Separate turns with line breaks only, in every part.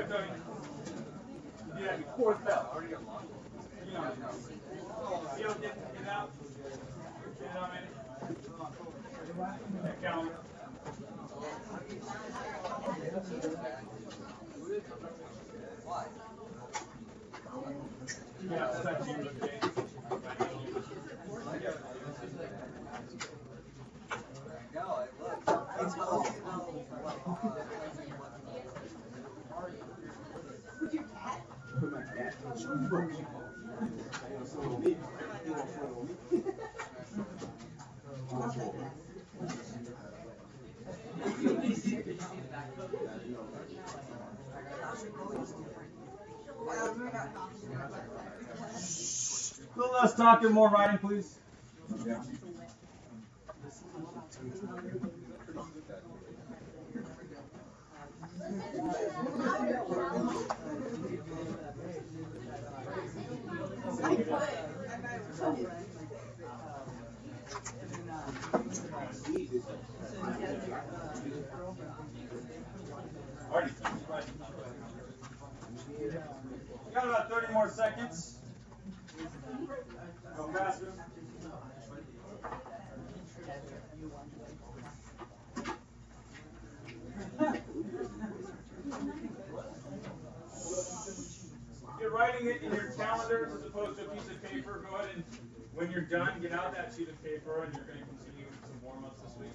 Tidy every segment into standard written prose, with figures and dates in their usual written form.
Tony. Yeah, fourth bell. You know, get out. Get out, man. Calendar. Yeah, that's you. A little less talking, more writing, please. Yeah. Got about 30 more seconds. Go faster. You're writing it in your calendars as opposed to a piece of paper. Go ahead and, when you're done, get out that sheet of paper, and you're going to continue with some warm-ups this week.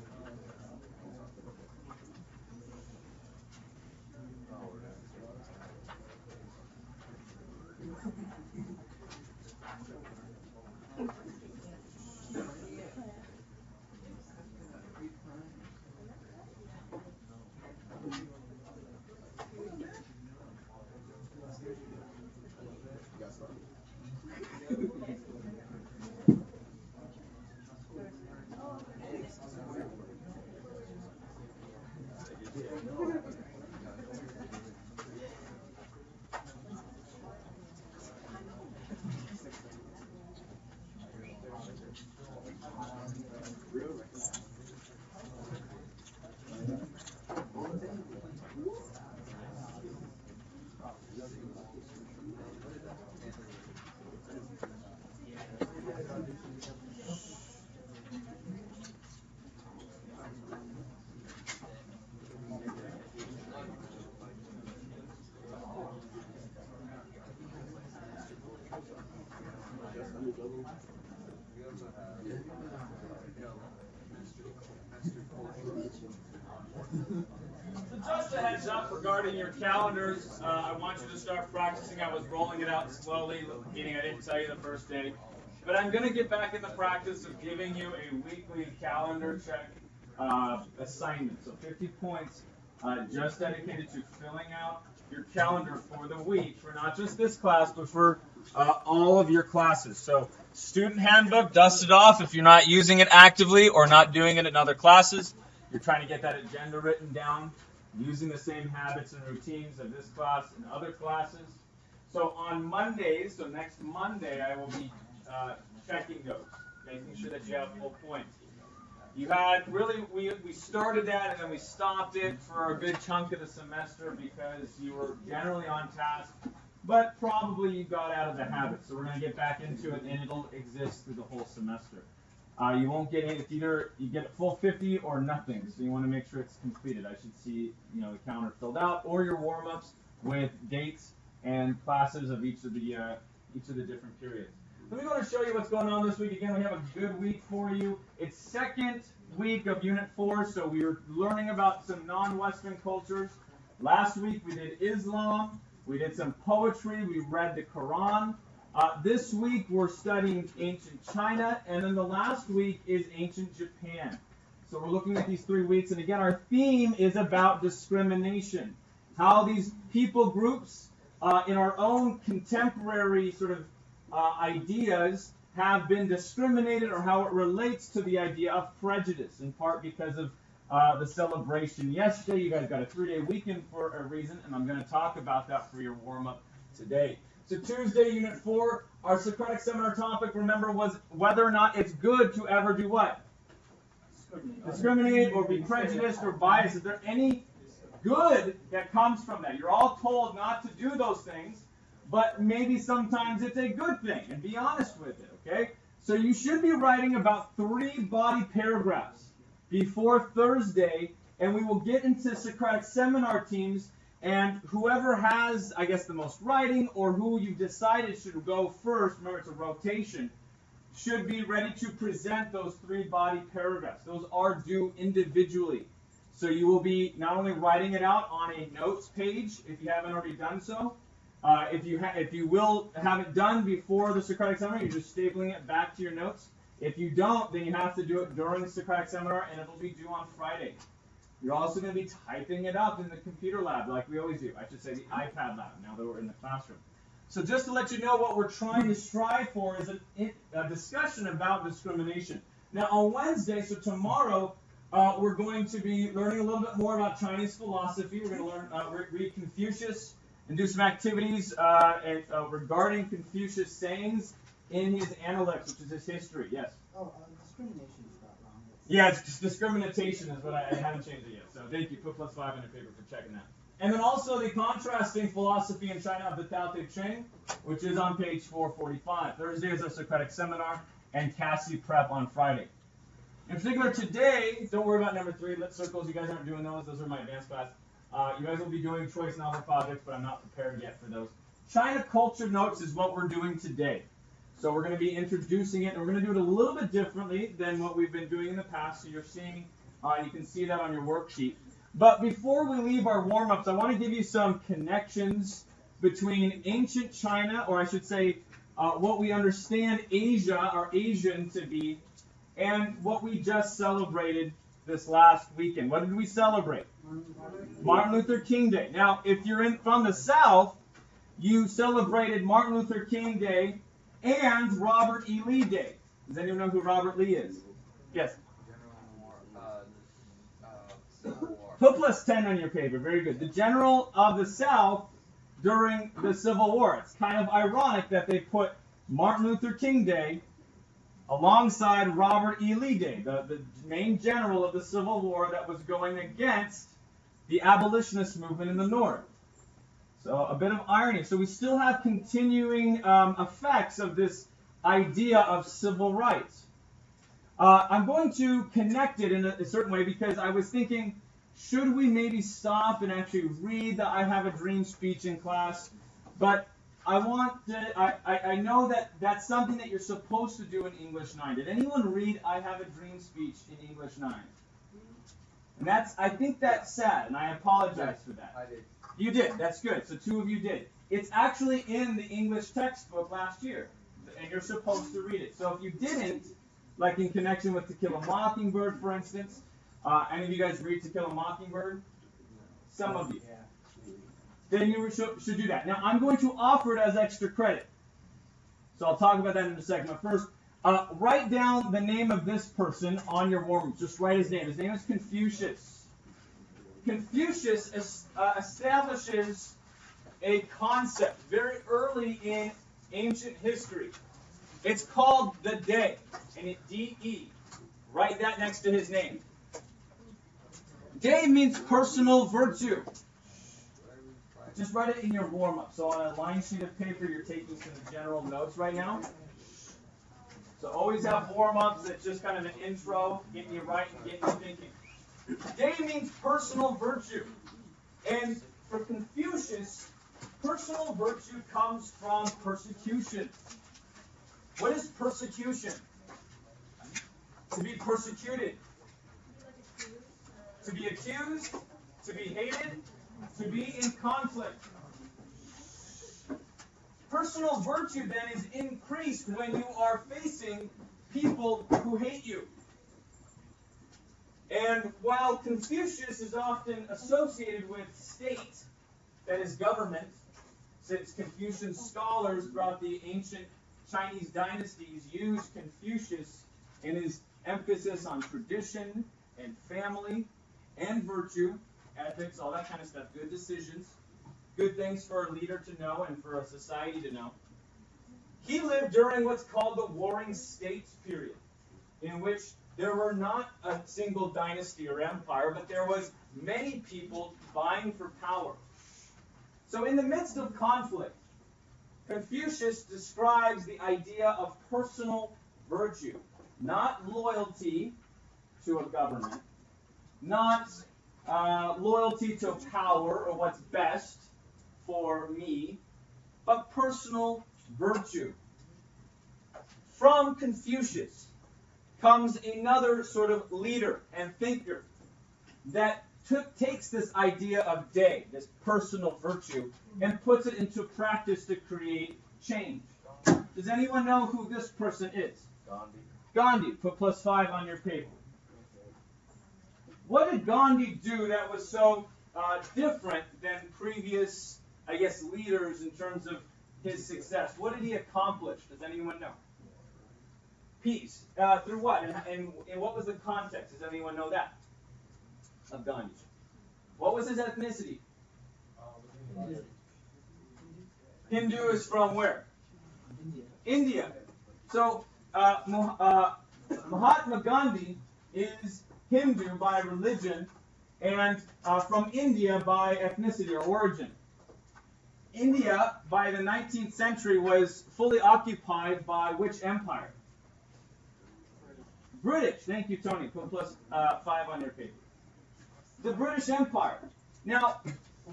Just a heads up regarding your calendars, I want you to start practicing. I was rolling it out slowly, meaning I didn't tell you the first day. But I'm going to get back in the practice of giving you a weekly calendar check assignment. So 50 points just dedicated to filling out your calendar for the week, for not just this class, but for all of your classes. So student handbook, dust it off if you're not using it actively or not doing it in other classes. You're trying to get that agenda written down, using the same habits and routines of this class and other classes. So on Mondays, so next Monday, I will be checking those, making sure that you have full points. You had really, we started that and then we stopped it for a good chunk of the semester because you were generally on task, but probably you got out of the habit. So we're going to get back into it and it'll exist through the whole semester. You won't get it's either you get a full 50 or nothing. So you want to make sure it's completed. I should see the calendar filled out or your warm-ups with dates and classes of each of the different periods. Let me go and show you what's going on this week. Again, we have a good week for you. It's second week of Unit 4, so we were learning about some non-Western cultures. Last week we did Islam. We did some poetry. We read the Quran. This week we're studying ancient China, and then the last week is ancient Japan. So we're looking at these 3 weeks, and again our theme is about discrimination. How these people groups in our own contemporary sort of ideas have been discriminated, or how it relates to the idea of prejudice, in part because of the celebration yesterday. You guys got a 3-day weekend for a reason, and I'm going to talk about that for your warm-up today. So Tuesday, Unit 4, our Socratic seminar topic, remember, was whether or not it's good to ever do what? Discriminate or be prejudiced or biased. Is there any good that comes from that. You're all told not to do those things, but maybe sometimes it's a good thing, and be honest with it, okay? So you should be writing about 3 body paragraphs before Thursday, and we will get into Socratic seminar teams, and whoever has, I guess, the most writing, or who you've decided should go first, remember it's a rotation, should be ready to present those 3 body paragraphs. Those are due individually. So you will be not only writing it out on a notes page, if you haven't already done so. If you will have it done before the Socratic seminar, you're just stapling it back to your notes. If you don't, then you have to do it during the Socratic seminar, and it'll be due on Friday. You're also going to be typing it up in the computer lab, like we always do. I should say the iPad lab, now that we're in the classroom. So just to let you know, what we're trying to strive for is a discussion about discrimination. Now on Wednesday, so tomorrow, we're going to be learning a little bit more about Chinese philosophy. We're going to learn, read Confucius and do some activities regarding Confucius' sayings in his Analects, which is his history. Yes?
Oh, discrimination is not wrong.
Yeah, it's discrimination is what I haven't changed it yet. So thank you. Put +5 in your paper for checking that. And then also the contrasting philosophy in China of the Tao Te Ching, which is on page 445. Thursday is our Socratic seminar, and Cassie prep on Friday. In particular today, don't worry about number 3, lit circles. You guys aren't doing those. Those are my advanced class. You guys will be doing choice novel projects, but I'm not prepared yet for those. China culture notes is what we're doing today. So we're going to be introducing it, and we're going to do it a little bit differently than what we've been doing in the past. So you're seeing, you can see that on your worksheet. But before we leave our warm-ups, I want to give you some connections between ancient China, or I should say, what we understand Asia or Asian to be, and what we just celebrated this last weekend. What did we celebrate? Martin Luther King Day. Now, if you're from the South, you celebrated Martin Luther King Day and Robert E. Lee Day. Does anyone know who Robert Lee is? Yes. Put +10 on your paper. Very good. The general of the South during the Civil War. It's kind of ironic that they put Martin Luther King Day alongside Robert E. Lee Day, the main general of the Civil War that was going against the abolitionist movement in the North. So a bit of irony. So we still have continuing effects of this idea of civil rights. I'm going to connect it in a certain way because I was thinking, should we maybe stop and actually read the I Have a Dream speech in class? But I know that that's something that you're supposed to do in English 9. Did anyone read I Have a Dream speech in English 9? And I think that's sad, and I apologize for that.
I did.
You did. That's good. So 2 of you did. It's actually in the English textbook last year, and you're supposed to read it. So if you didn't, like in connection with To Kill a Mockingbird, for instance, any of you guys read To Kill a Mockingbird? Some of you. Then you should do that. Now, I'm going to offer it as extra credit. So I'll talk about that in a second. But first, write down the name of this person on your warm-up. Just write his name. His name is Confucius. Confucius establishes a concept very early in ancient history. It's called the day, and it's D-E. Write that next to his name. Day means personal virtue. Just write it in your warm-up. So on a line sheet of paper, you're taking some general notes right now. So always have warm-ups that's just kind of an intro, getting you right and getting you thinking. Day means personal virtue. And for Confucius, personal virtue comes from persecution. What is persecution? To be persecuted. To be accused. To be hated. To be in conflict. Personal virtue then is increased when you are facing people who hate you. And while Confucius is often associated with state, that is government, since Confucian scholars throughout the ancient Chinese dynasties used Confucius in his emphasis on tradition and family and virtue, ethics, all that kind of stuff, good decisions, good things for a leader to know and for a society to know. He lived during what's called the Warring States period, in which There were not a single dynasty or empire, but there was many people vying for power. So in the midst of conflict, Confucius describes the idea of personal virtue, not loyalty to a government, not loyalty to power or what's best for me, but personal virtue. From Confucius comes another sort of leader and thinker that takes this idea of day, this personal virtue, and puts it into practice to create change. Does anyone know who this person is?
Gandhi.
Gandhi. Put +5 on your paper. What did Gandhi do that was so different than previous, I guess, leaders in terms of his success? What did he accomplish? Does anyone know? Peace. Through what? And what was the context? Does anyone know that? Of Gandhi. What was his ethnicity? Hindu is from where? India. So Mahatma Gandhi is Hindu by religion and from India by ethnicity or origin. India by the 19th century was fully occupied by which empire? British. Thank you, Tony. Put +5 on your paper. The British Empire. Now,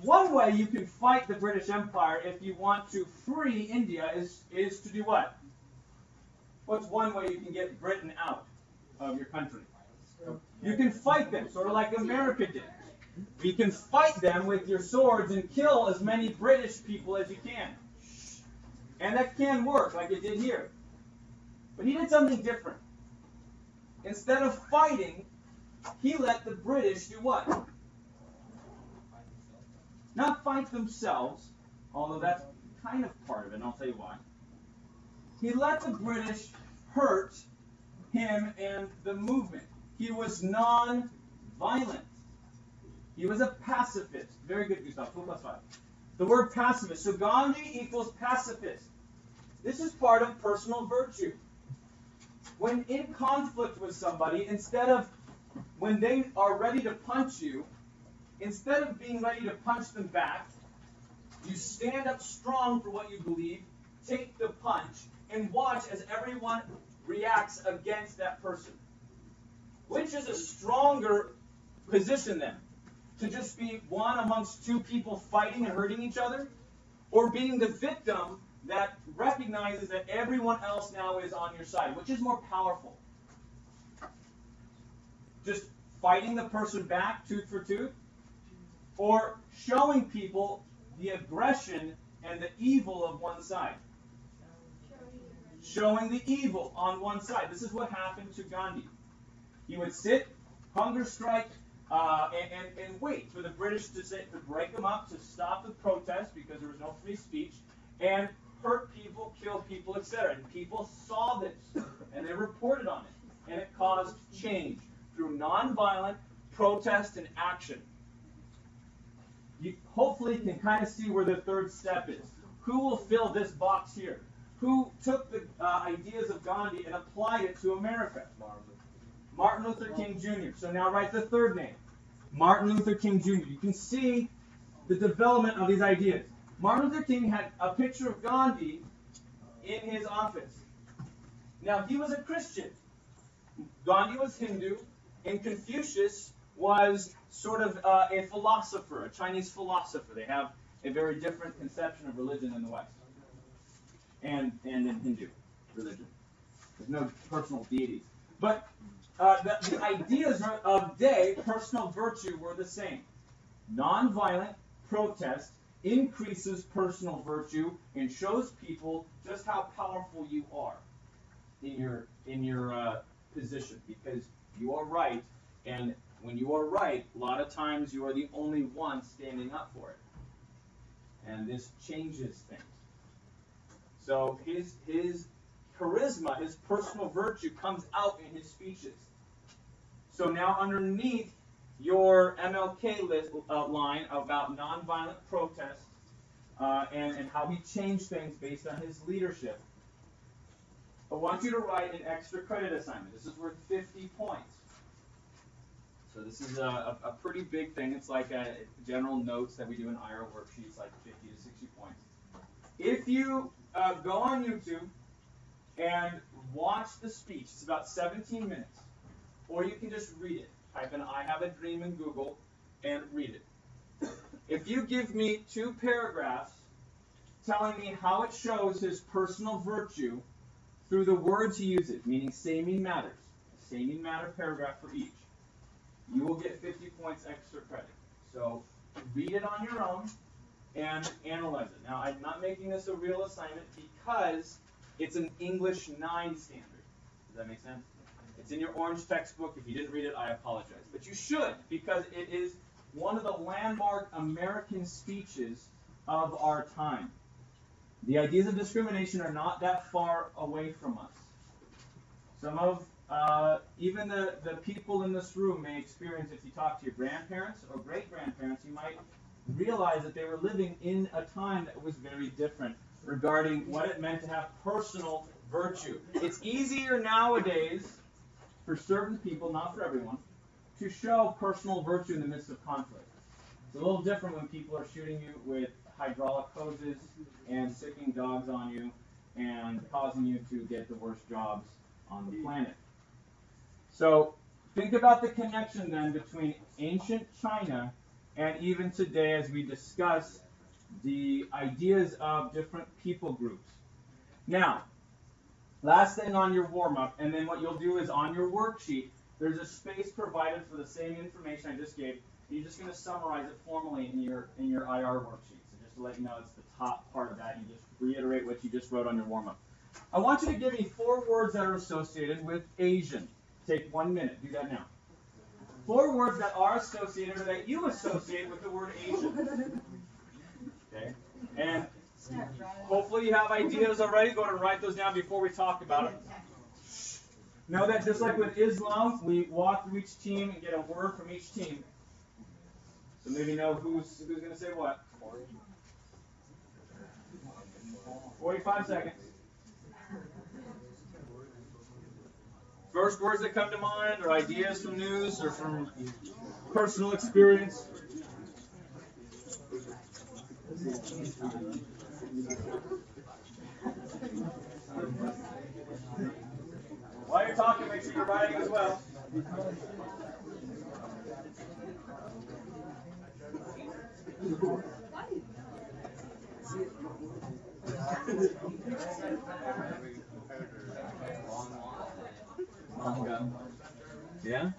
one way you can fight the British Empire if you want to free India is to do what? What's one way you can get Britain out of your country? You can fight them, sort of like America did. You can fight them with your swords and kill as many British people as you can. And that can work, like it did here. But he did something different. Instead of fighting, he let the British do what? Not fight themselves, although that's kind of part of it, and I'll tell you why. He let the British hurt him and the movement. He was non-violent. He was a pacifist. Very good, Gustav. 2 + 5. The word pacifist. So Gandhi equals pacifist. This is part of personal virtue. When in conflict with somebody, when they are ready to punch you, instead of being ready to punch them back, you stand up strong for what you believe, take the punch, and watch as everyone reacts against that person. Which is a stronger position then? To just be one amongst two people fighting and hurting each other? Or being the victim that recognizes that everyone else now is on your side? Which is more powerful? Just fighting the person back, tooth for tooth? Or showing people the aggression and the evil of one side? Showing the evil on one side. This is what happened to Gandhi. He would sit, hunger strike, and wait for the British to break him up, to stop the protest because there was no free speech, and hurt people, kill people, etc. And people saw this, and they reported on it, and it caused change through nonviolent protest and action. You hopefully can kind of see where the third step is. Who will fill this box here? Who took the ideas of Gandhi and applied it to America? Martin Luther King Jr. So now write the third name. Martin Luther King Jr. You can see the development of these ideas. Martin Luther King had a picture of Gandhi in his office. Now, he was a Christian. Gandhi was Hindu, and Confucius was sort of a philosopher, a Chinese philosopher. They have a very different conception of religion in the West and in Hindu religion. There's no personal deities. But the ideas of day, personal virtue, were the same. Nonviolent protest increases personal virtue and shows people just how powerful you are in your position, because you are right, and when you are right, a lot of times you are the only one standing up for it, and this changes things. So his charisma, his personal virtue comes out in his speeches. So now underneath your MLK line about nonviolent protest and how he changed things based on his leadership, I want you to write an extra credit assignment. This is worth 50 points. So this is a pretty big thing. It's like a general notes that we do in IR worksheets, like 50 to 60 points. If you go on YouTube and watch the speech, it's about 17 minutes, or you can just read it. Type in "I have a dream" in Google and read it. If you give me 2 paragraphs telling me how it shows his personal virtue through the words he uses, meaning saying matters, saying matter paragraph for each, you will get 50 points extra credit. So read it on your own and analyze it. Now, I'm not making this a real assignment because it's an English 9 standard. Does that make sense? It's in your orange textbook. If you didn't read it, I apologize. But you should, because it is one of the landmark American speeches of our time. The ideas of discrimination are not that far away from us. Some of, even the people in this room may experience, if you talk to your grandparents or great-grandparents, you might realize that they were living in a time that was very different regarding what it meant to have personal virtue. It's easier nowadays for certain people, not for everyone, to show personal virtue in the midst of conflict. It's a little different when people are shooting you with hydraulic hoses and sicking dogs on you and causing you to get the worst jobs on the planet. So think about the connection then between ancient China and even today as we discuss the ideas of different people groups. Now, last thing on your warm-up, and then what you'll do is on your worksheet, there's a space provided for the same information I just gave. You're just going to summarize it formally in your IR worksheet. So just to let you know, it's the top part of that. You just reiterate what you just wrote on your warm-up. I want you to give me 4 words that are associated with Asian. Take 1 minute. Do that now. 4 words that are associated or that you associate with the word Asian. Okay? And hopefully you have ideas already. Go ahead and write those down before we talk about them. Know that just like with Islam, we walk through each team and get a word from each team. So maybe know who's going to say what. 45 seconds. First words that come to mind are ideas from news or from personal experience. While you're talking, make sure you're writing as well. Yeah?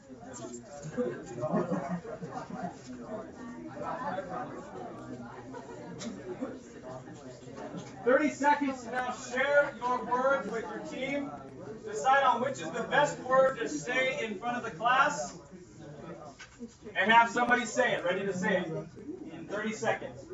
"30 seconds to now share your words with your team. Decide on which is the best word to say in front of the class. And have somebody say it, ready to say it in 30 seconds.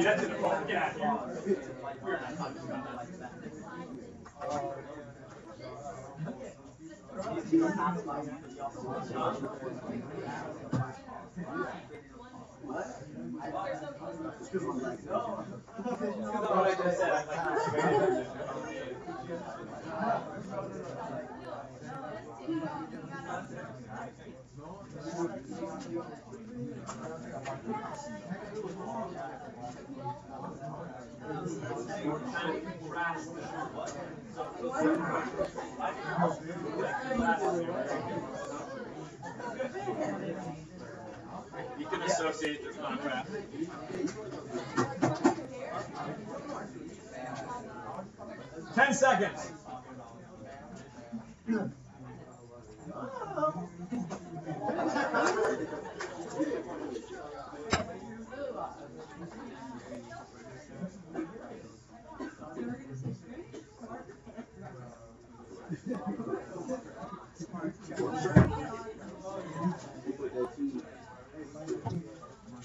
That's in the phone. Get out of here. We're not talking about that like that. You can associate this contrast. 10 seconds.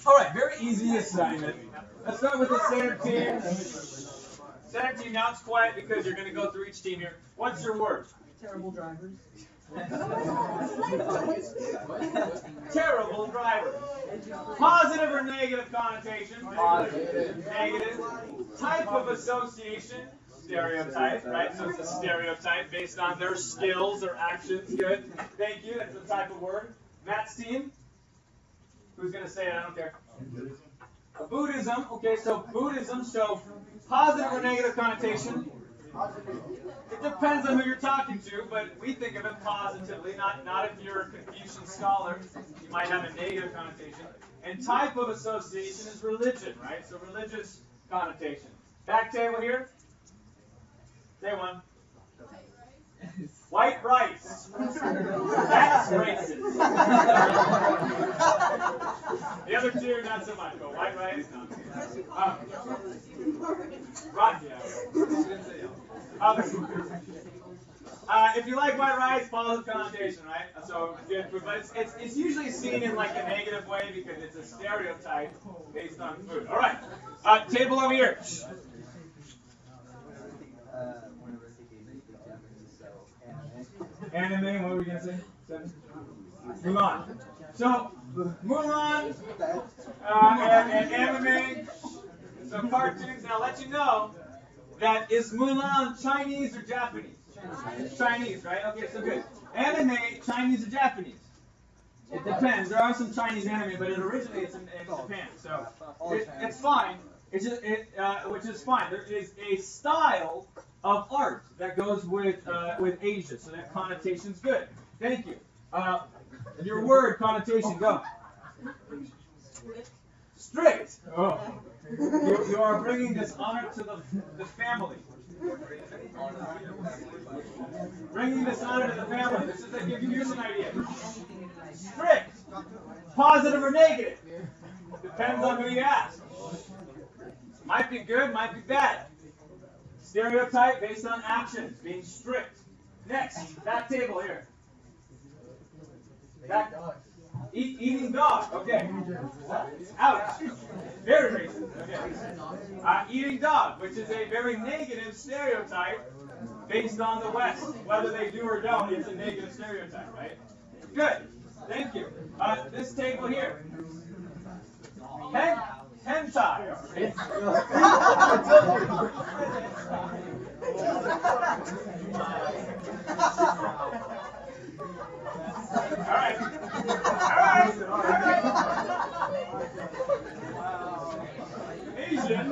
All right, very easy assignment. Let's start with the center team. Second team, now it's quiet because you're going to go through each team here. What's your word?
Terrible drivers.
Terrible drivers. Positive or negative connotation?
Positive.
Negative. Type of association? Stereotype, right? So it's a stereotype based on their skills or actions. Good. Thank you. That's the type of word. Matt's team? Who's going to say it? I don't care. Buddhism. Okay, so Buddhism. So positive or negative connotation? It depends on who you're talking to, but we think of it positively, not if you're a Confucian scholar. You might have a negative connotation. And type of association is religion, right? So religious connotation. Back table here. Say one. White rice. That's racist. The other two, not so much, but white rice, no. Right, if you like white rice, positive connotation, right? So good food, but it's usually seen in like a negative way because it's a stereotype based on food. All right, table over here. Anime, what were we gonna say? Mulan. So Mulan and anime. So cartoons. Now I'll let you know that is Mulan Chinese or Japanese? Chinese, right? Okay, so good. Anime, Chinese or Japanese? It depends. There are some Chinese anime, but it originates in Japan, so it's fine. It's just, which is fine. There is a style of art that goes with Asia, so that connotation's good. Thank you. Your word connotation, go. Strict. Oh. You are bringing dishonor to the family. Bringing dishonor to the family. This is to give you an idea. Strict. Positive or negative? Depends on who you ask. Might be good, might be bad. Stereotype based on actions, being strict. Next, back table here. Back. Eating dog. Okay. Ouch. Very racist. Okay. Eating dog, which is a very negative stereotype based on the West. Whether they do or don't, it's a negative stereotype, right? Good. Thank you. This table here. Hentai. All right. Asian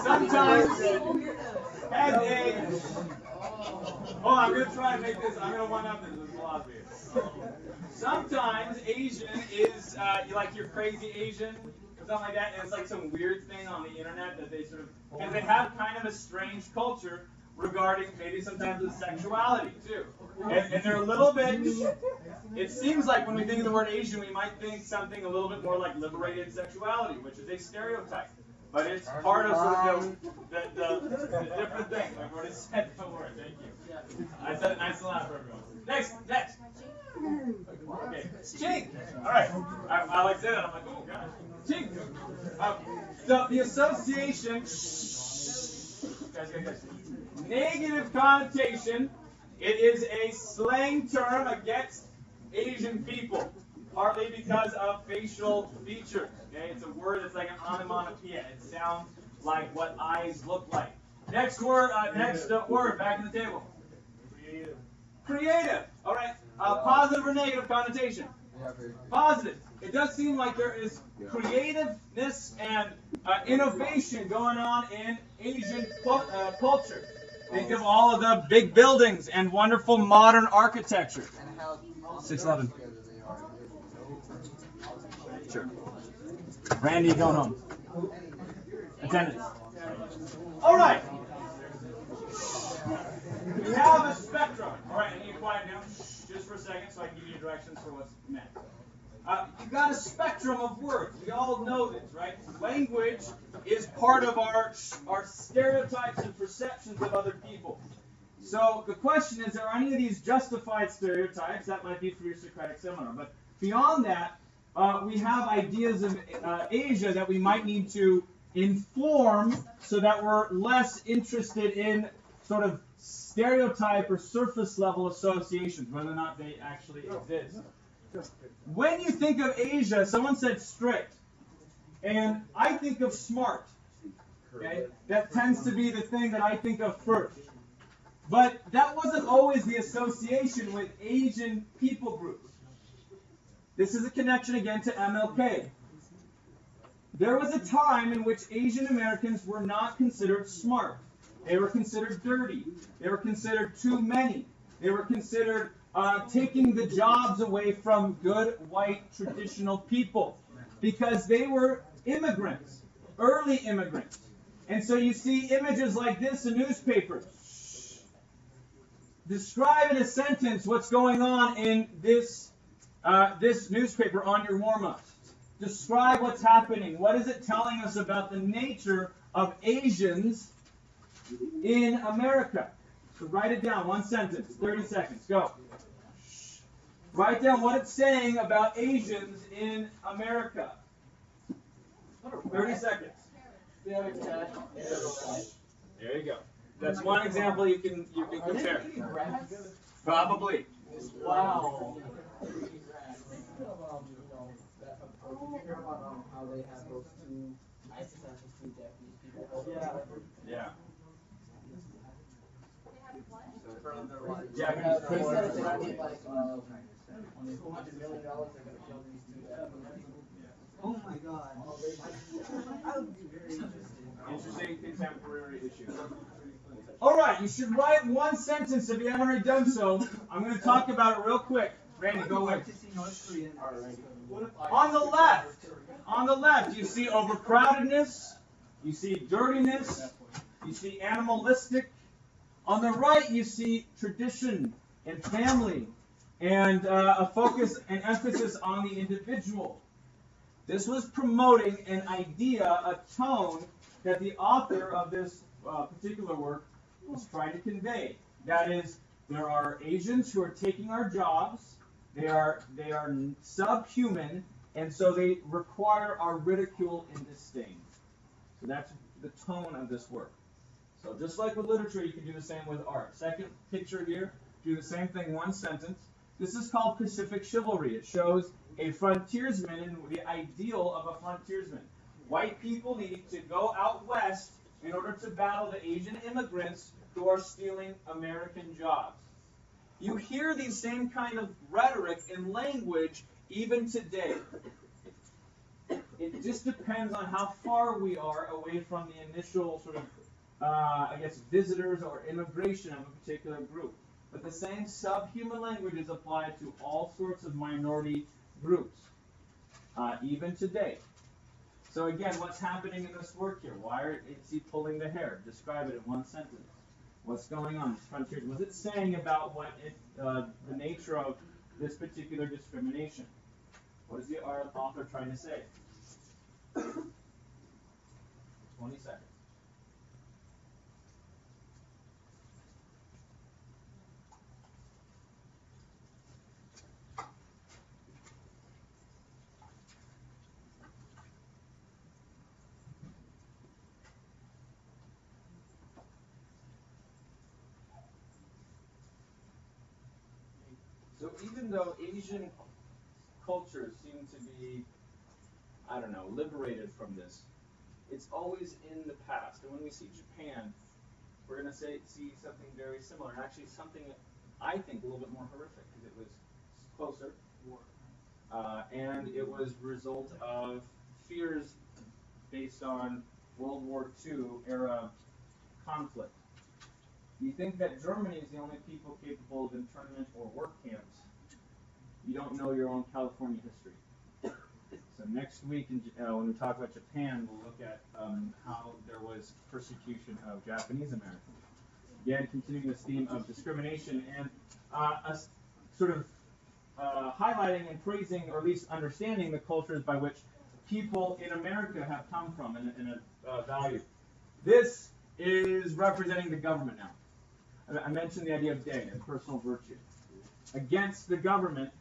sometimes has a. Oh, I'm going to try and make this. I'm going to one up this. This is obvious. Sometimes Asian is like you're crazy Asian or something like that, and it's like some weird thing on the internet that they sort of, and they have kind of a strange culture regarding maybe sometimes with sexuality too. And they're a little bit, it seems like when we think of the word Asian, we might think something a little bit more like liberated sexuality, which is a stereotype. But it's part of sort of the different thing. I've already said the word. Thank you. I said it nice and loud for everyone. Next. Okay. Chink. All right. I like saying that. I'm like, oh gosh. Chink. So the association. Guys. Negative connotation. It is a slang term against Asian people, partly because of facial features. Okay, it's a word that's like an onomatopoeia. It sounds like what eyes look like. Next word. Word. Back in the table. Creative. All right. Positive or negative connotation? Positive. It does seem like there is creativeness and innovation going on in Asian culture. Think of all of the big buildings and wonderful modern architecture. 611. Sure. Randy, going home. Attendance. All right. We have a spectrum. All right, I need you quiet now, just for a second, so I can give you directions for what's next. You've got a spectrum of words. We all know this, right? Language is part of our stereotypes and perceptions of other people. So the question is, are any of these justified stereotypes? That might be for your Socratic seminar. But beyond that, we have ideas of Asia that we might need to inform so that we're less interested in sort of stereotype or surface level associations, whether or not they actually exist. When you think of Asia, someone said strict, and I think of smart. Okay? That tends to be the thing that I think of first. But that wasn't always the association with Asian people groups. This is a connection again to MLK. There was a time in which Asian Americans were not considered smart. They were considered dirty. They were considered too many. They were considered taking the jobs away from good white traditional people because they were immigrants, early immigrants. And so you see images like this in newspapers. Describe in a sentence what's going on in this newspaper on your warm-ups. Describe what's happening. What is it telling us about the nature of Asians in America? So write it down, one sentence, 30 seconds, go. Write down what it's saying about Asians in America. 30 seconds. There you go. That's one example you can compare. Probably. Wow.
How they have those two Japanese people.
Yeah.
Japanese
prisoners.
$200 million they're gonna kill these two Japanese. Oh my God. I would be very interested.
Interesting contemporary issue. All right, you should write one sentence if you haven't already done so. I'm going to talk about it real quick. Randy, go ahead. On the left, you see overcrowdedness, you see dirtiness, you see animalistic. On the right, you see tradition and family, and a focus and emphasis on the individual. This was promoting an idea, a tone, that the author of this particular work was trying to convey. That is, there are Asians who are taking our jobs, they are subhuman, and so they require our ridicule and disdain. So that's the tone of this work. So just like with literature, you can do the same with art. Second picture here, do the same thing, one sentence. This is called Pacific chivalry. It shows a frontiersman and the ideal of a frontiersman. White people need to go out west in order to battle the Asian immigrants who are stealing American jobs. You hear these same kind of rhetoric and language even today. It just depends on how far we are away from the initial sort of, visitors or immigration of a particular group. But the same subhuman language is applied to all sorts of minority groups, even today. So again, what's happening in this work here? Why is he pulling the hair? Describe it in one sentence. What's going on? Frontiers. What's it saying about the nature of this particular discrimination? What is the author trying to say? 20 seconds. So even though Asian cultures seem to be, liberated from this, it's always in the past. And when we see Japan, we're going to see something very similar, and actually something, I think, a little bit more horrific, because it was closer, and it was a result of fears based on World War II era conflict. You think that Germany is the only people capable of internment or work camps, you don't know your own California history. So next week, when we talk about Japan, we'll look at how there was persecution of Japanese Americans. Again, continuing this theme of discrimination and highlighting and praising, or at least understanding, the cultures by which people in America have come from and valued. This is representing the government now. I mentioned the idea of day and personal virtue. Against the government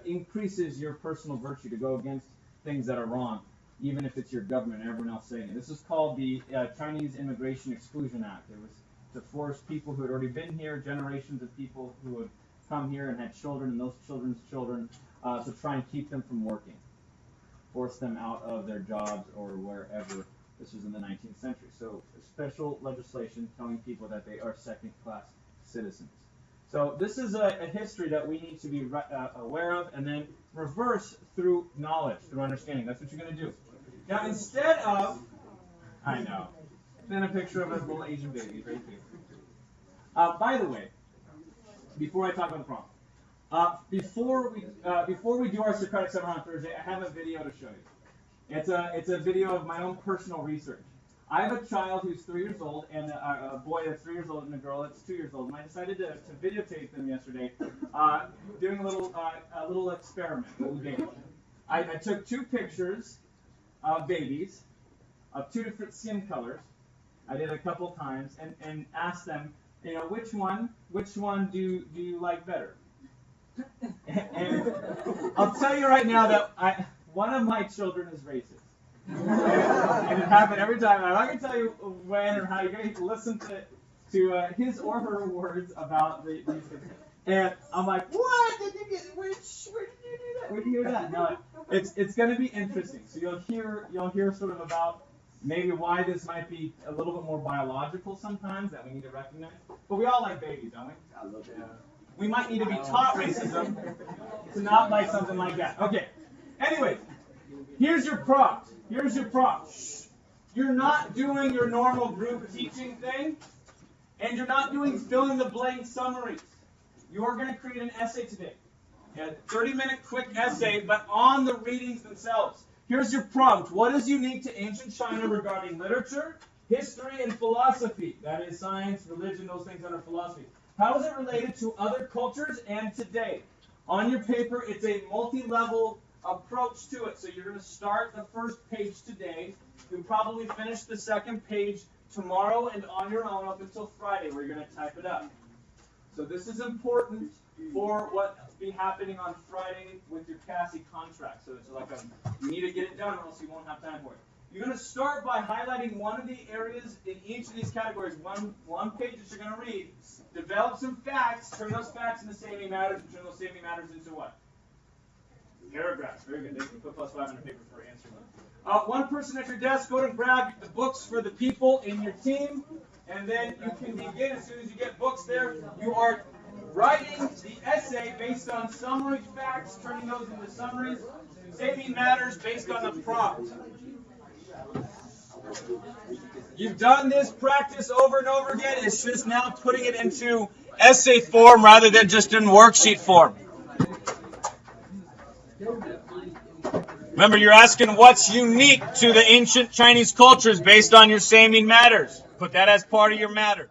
increases your personal virtue to go against things that are wrong. even if it's your government and everyone else saying it. This is called the Chinese Immigration Exclusion Act. It was to force people who had already been here, generations of people who had come here and had children, and those children's children, to try and keep them from working, force them out of their jobs or wherever. This was in the 19th century. So special legislation telling people that they are second-class citizens. So this is a history that we need to be aware of, and then reverse through knowledge, through understanding. That's what you're going to do. Now, instead of, I know, then a picture of a little Asian baby, very cute. By the way, before I talk about the problem, before we do our Socratic Seminar on Thursday, I have a video to show you. It's a video of my own personal research. I have a child who's 3 years old, and a boy that's 3 years old, and a girl that's 2 years old. And I decided to videotape them yesterday, doing a little experiment, a little game. I took 2 pictures of babies of 2 different skin colors. I did it a couple times, and asked them, you know, which one do you like better? And I'll tell you right now that one of my children is racist. And it happened every time. I'm not going to tell you when or how. You're going to listen to his or her words about these things. And I'm like, what? Where did you do that? Where did you hear that? No, it's going to be interesting. So you'll hear sort of about maybe why this might be a little bit more biological sometimes that we need to recognize. But we all like babies, don't we? I love it. We might need to be taught racism to not like something like that. Okay. Anyways, here's your prompt. Here's your prompt. You're not doing your normal group teaching thing, and you're not doing fill-in-the-blank summaries. You're going to create an essay today. A 30-minute quick essay, but on the readings themselves. Here's your prompt. What is unique to ancient China regarding literature, history, and philosophy? That is science, religion, those things under philosophy. How is it related to other cultures and today? On your paper, it's a multi-level approach to it. So you're going to start the first page today. You'll probably finish the second page tomorrow and on your own up until Friday, where you're going to type it up. So this is important for what will be happening on Friday with your Cassie contract. So it's like you need to get it done or else you won't have time for it. You're going to start by highlighting one of the areas in each of these categories, one page that you're going to read. Develop some facts, turn those facts into saving matters, and turn those saving matters into what? Paragraphs. Very good. They can put +5 on the paper for answering them. One person at your desk, go and grab the books for the people in your team, and then you can begin as soon as you get books there. You are writing the essay based on summary facts, turning those into summaries, saving matters based on the prompt. You've done this practice over and over again. It's just now putting it into essay form rather than just in worksheet form. Remember, you're asking what's unique to the ancient Chinese cultures based on your saving matters. Put that as part of your matter.